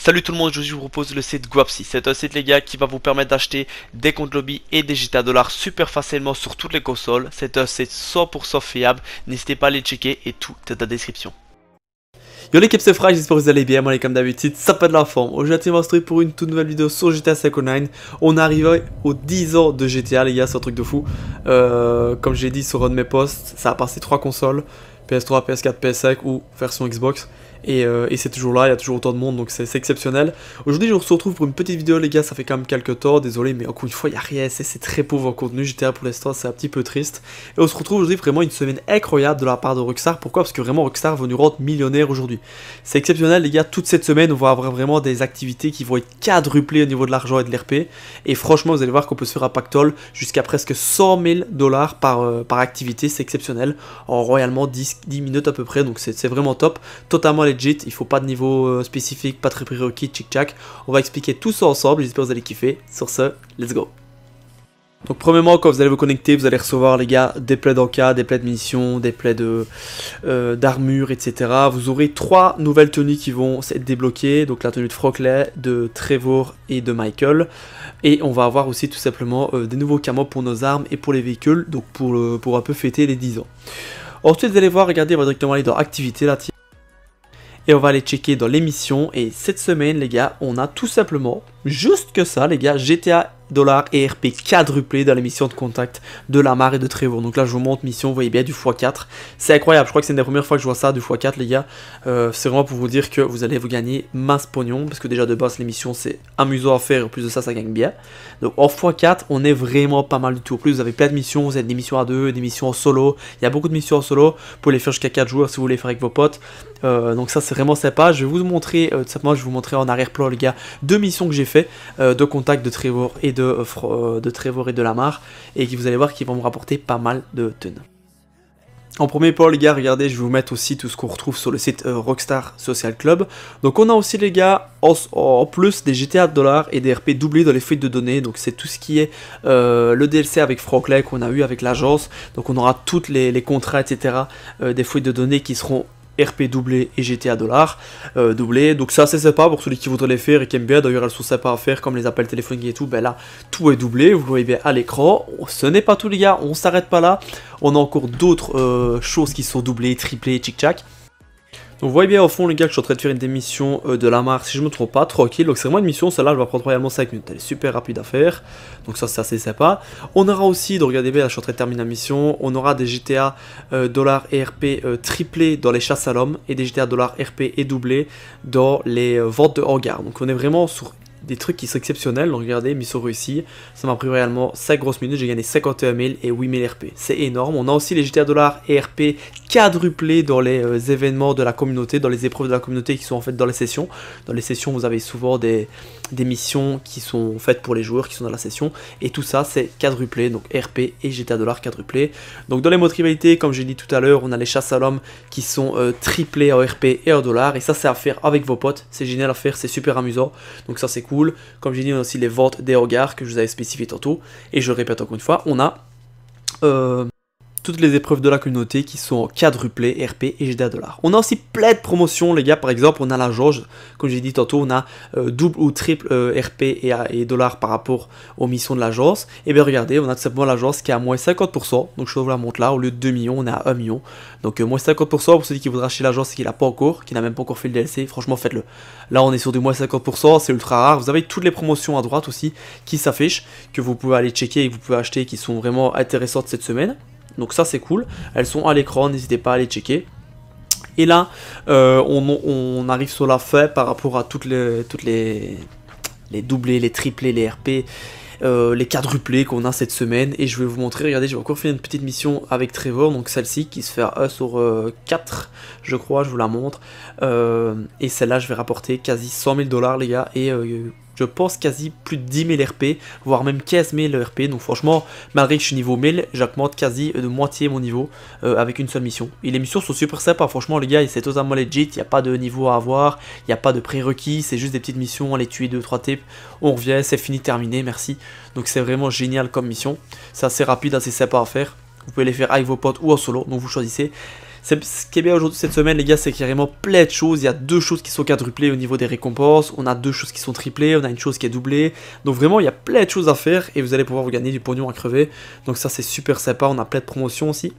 Salut tout le monde, aujourd'hui je vous propose le site Guapsi. C'est un site les gars qui va vous permettre d'acheter des comptes lobby et des GTA$ super facilement sur toutes les consoles. C'est un site 100% fiable, n'hésitez pas à les checker et tout est dans la description. Yo l'équipe c'est Frag, j'espère que vous allez bien, moi comme d'habitude, ça peut de la forme. Aujourd'hui on va se retrouver pour une toute nouvelle vidéo sur GTA 5 Online. On arrive aux 10 ans de GTA les gars, c'est un truc de fou. Comme j'ai dit sur un de mes posts, ça a passé 3 consoles, PS3, PS4, PS5 ou version Xbox. Et c'est toujours là, il y a toujours autant de monde, donc c'est exceptionnel. Aujourd'hui je vous retrouve pour une petite vidéo les gars, ça fait quand même quelques temps, désolé mais encore une fois il n'y a rien, c'est très pauvre en contenu GTA pour l'instant, c'est un petit peu triste. Et on se retrouve aujourd'hui vraiment une semaine incroyable de la part de Rockstar. Pourquoi? Parce que vraiment Rockstar va nous rendre millionnaires aujourd'hui. C'est exceptionnel les gars, toute cette semaine on va avoir vraiment des activités qui vont être quadruplées au niveau de l'argent et de l'RP. Et franchement vous allez voir qu'on peut se faire un pactole jusqu'à presque 100 000 $ par activité, c'est exceptionnel. En royalement 10 minutes à peu près, donc c'est vraiment top, totalement legit, il faut pas de niveau spécifique, pas très prérequis, tchic-tchac. On va expliquer tout ça ensemble, j'espère que vous allez kiffer. Sur ce, let's go. Donc premièrement, quand vous allez vous connecter, vous allez recevoir les gars des plaies d'enca, des plaies de munitions, des plaies d'armure, etc. Vous aurez 3 nouvelles tenues qui vont être débloquées, donc la tenue de Frockley, de Trevor et de Michael. Et on va avoir aussi tout simplement des nouveaux camos pour nos armes et pour les véhicules, donc pour un peu fêter les 10 ans. Ensuite vous allez voir, regardez, on va directement aller dans activité là. Et on va aller checker dans l'émission. Et cette semaine les gars, on a tout simplement, juste que ça les gars, GTA $ et RP quadruplé dans l'émission de contact de Lamar et de Trevor. Donc là je vous montre mission, vous voyez bien du x4. C'est incroyable, je crois que c'est une des premières fois que je vois ça, du x4 les gars. C'est vraiment pour vous dire que vous allez vous gagner masse pognon. Parce que déjà de base l'émission c'est amusant à faire et en plus de ça ça gagne bien. Donc en x4 on est vraiment pas mal du tout. En plus vous avez plein de missions, vous avez des missions à 2, des missions en solo. Il y a beaucoup de missions en solo, vous pouvez les faire jusqu'à 4 joueurs si vous voulez faire avec vos potes. Donc ça c'est vraiment sympa. Je vais vous montrer, tout simplement je vais vous montrer en arrière-plan les gars, 2 missions que j'ai fait de contact de Trevor et de Trevor et de Lamar, et qui vous allez voir qu'ils vont me rapporter pas mal de thunes. En premier plan les gars, regardez, je vais vous mettre aussi tout ce qu'on retrouve sur le site Rockstar Social Club. Donc on a aussi les gars, en plus des GTA $ et des RP doublés dans les fuites de données. Donc c'est tout ce qui est le DLC avec Frockley qu'on a eu avec l'agence. Donc on aura toutes les contrats etc. Des fuites de données qui seront RP doublé et GTA $ doublé. Donc c'est assez sympa pour celui qui voudrait les faire et qui aime bien. D'ailleurs elles sont sympas à faire comme les appels téléphoniques et tout. Ben là tout est doublé, vous voyez bien à l'écran. Ce n'est pas tout les gars, on s'arrête pas là. On a encore d'autres choses qui sont doublées, triplées, tchic-tchac. Donc vous voyez bien au fond les gars que je suis en train de faire une démission de Lamar si je me trompe pas, tranquille. Donc c'est vraiment une mission, celle-là elle va prendre royalement 5 minutes, elle est super rapide à faire. Donc ça c'est assez sympa. On aura aussi, donc regardez bien, là, je suis en train de terminer la mission. On aura des GTA $ et RP triplés dans les chasses à l'homme et des GTA $ RP et doublés dans les ventes de hangars. Donc on est vraiment sur des trucs qui sont exceptionnels. Donc regardez, mission réussie, ça m'a pris réellement 5 grosses minutes, j'ai gagné 51 000 et 8 000 RP, c'est énorme. On a aussi les GTA $ et RP quadruplés dans les événements de la communauté, dans les épreuves de la communauté qui sont en fait dans les sessions. Dans les sessions vous avez souvent des missions qui sont faites pour les joueurs qui sont dans la session, et tout ça c'est quadruplé, donc RP et GTA $ quadruplé. Donc dans les modes rivalité, comme j'ai dit tout à l'heure, on a les chasses à l'homme qui sont triplés en RP et en $, et ça c'est à faire avec vos potes, c'est génial à faire, c'est super amusant, donc ça c'est cool. Comme j'ai dit, on a aussi les ventes des hangars que je vous avais spécifié tantôt. Et je le répète encore une fois, on a toutes les épreuves de la communauté qui sont quadruplées RP et GTA $. On a aussi plein de promotions les gars, par exemple on a la jauge, comme j'ai dit tantôt, on a double ou triple RP et dollars par rapport aux missions de l'agence. Et bien regardez, on a tout simplement l'agence qui est à moins 50%, donc je vous la montre là, au lieu de 2 millions on est à 1 million. Donc moins 50% pour celui qui voudra acheter l'agence et qui l'a pas encore, qui n'a même pas encore fait le DLC, franchement faites-le. Là on est sur du moins 50%, c'est ultra rare. Vous avez toutes les promotions à droite aussi qui s'affichent, que vous pouvez aller checker et que vous pouvez acheter, qui sont vraiment intéressantes cette semaine. Donc ça c'est cool, elles sont à l'écran, n'hésitez pas à les checker. Et là on arrive sur la fin par rapport à toutes les doublés, les triplés, les RP, les quadruplés qu'on a cette semaine. Et je vais vous montrer, regardez, j'ai encore fait une petite mission avec Trevor, donc celle-ci qui se fait à 1 sur 4 je crois, je vous la montre. Et celle-là je vais rapporter quasi 100 000 $ les gars, et je pense quasi plus de 10 000 RP, voire même 15 000 RP. Donc franchement, malgré que je suis niveau 1000, j'augmente quasi de moitié mon niveau avec une seule mission. Et les missions sont super sympas, franchement les gars, c'est totalement legit, il n'y a pas de niveau à avoir, il n'y a pas de prérequis, c'est juste des petites missions, on les tue 2-3 types, on revient, c'est fini, terminé, merci. Donc c'est vraiment génial comme mission, c'est assez rapide, assez sympa à faire. Vous pouvez les faire avec vos potes ou en solo, donc vous choisissez. Ce qui est bien aujourd'hui cette semaine les gars, c'est qu'il y a vraiment plein de choses. Il y a 2 choses qui sont quadruplées au niveau des récompenses, on a 2 choses qui sont triplées, on a une chose qui est doublée. Donc vraiment il y a plein de choses à faire et vous allez pouvoir vous gagner du pognon à crever. Donc ça c'est super sympa, on a plein de promotions aussi.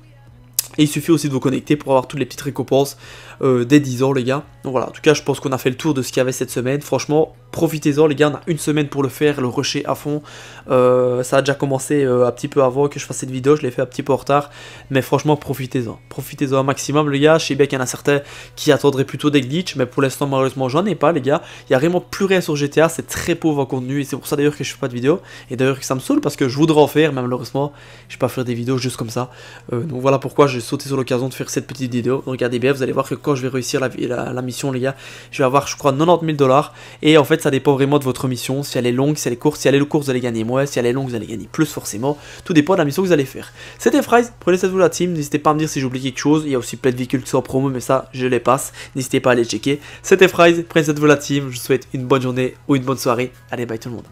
Et il suffit aussi de vous connecter pour avoir toutes les petites récompenses dès 10 ans les gars. Donc voilà, en tout cas je pense qu'on a fait le tour de ce qu'il y avait cette semaine. Franchement, profitez-en les gars, on a une semaine pour le faire, le rusher à fond. Ça a déjà commencé un petit peu avant que je fasse cette vidéo, je l'ai fait un petit peu en retard. Mais franchement, profitez-en. Profitez-en un maximum les gars. Je sais bien qu'il y en a certains qui attendraient plutôt des glitches, mais pour l'instant malheureusement j'en ai pas les gars. Il n'y a vraiment plus rien sur GTA, c'est très pauvre en contenu. Et c'est pour ça d'ailleurs que je fais pas de vidéo. Et d'ailleurs que ça me saoule parce que je voudrais en faire, mais malheureusement je ne peux pas faire des vidéos juste comme ça. Donc voilà pourquoi j'ai sauté sur l'occasion de faire cette petite vidéo. Donc regardez bien, vous allez voir que quand je vais réussir la mission les gars, je vais avoir je crois 90 000 $. Et en fait ça dépend vraiment de votre mission, si elle est longue, si elle est courte. Si elle est courte vous allez gagner moins, si elle est longue vous allez gagner plus forcément. Tout dépend de la mission que vous allez faire. C'était Fries, prenez ça de vous la team, n'hésitez pas à me dire si j'oublie quelque chose. Il y a aussi plein de véhicules qui sont en promo mais ça je les passe, n'hésitez pas à les checker. C'était Fries, prenez ça de vous la team, je vous souhaite une bonne journée ou une bonne soirée. Allez bye tout le monde.